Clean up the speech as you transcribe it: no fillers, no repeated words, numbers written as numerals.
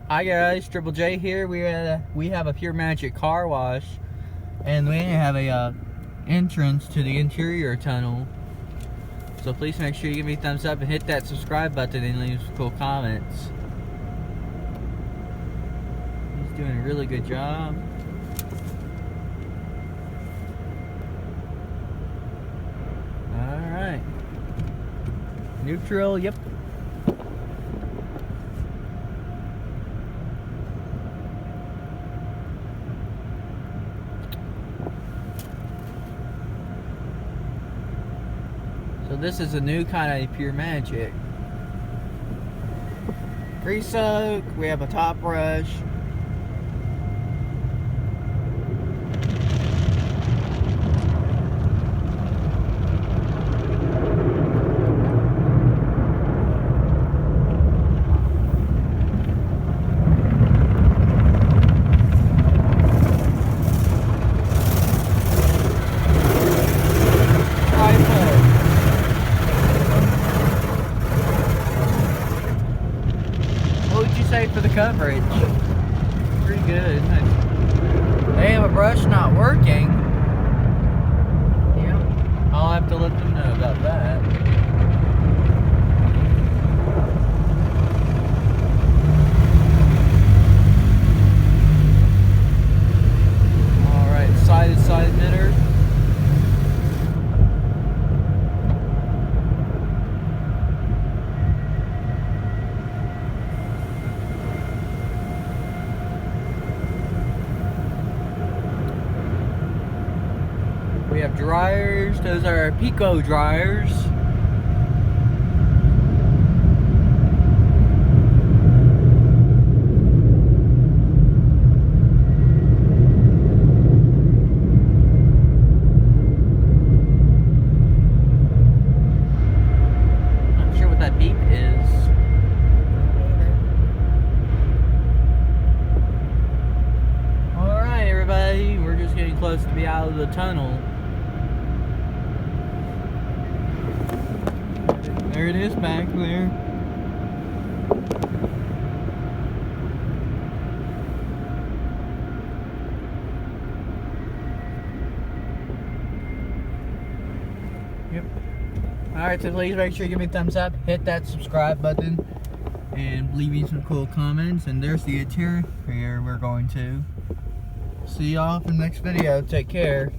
Hi guys, Triple J here. We have a PureMagic car wash, and we have a entrance to the interior tunnel. So please make sure you give me a thumbs up and hit that subscribe button and leave some cool comments. He's doing a really good job. Alright. Neutral, yep. So this is a new kind of PureMagic. Free soak, we have a top brush. What would you say for the coverage? Pretty good. They have a brush not working. Yeah. I'll have to let them know about that. Alright, side emitter. We have dryers. Those are Pico dryers. Not sure what that beep is. Alright everybody, we're just getting close to be out of the tunnel. There it is back there. Yep. Alright, so please make sure you give me a thumbs up, hit that subscribe button, and leave me some cool comments. And there's the interior we're going to. See y'all for the next video. Take care.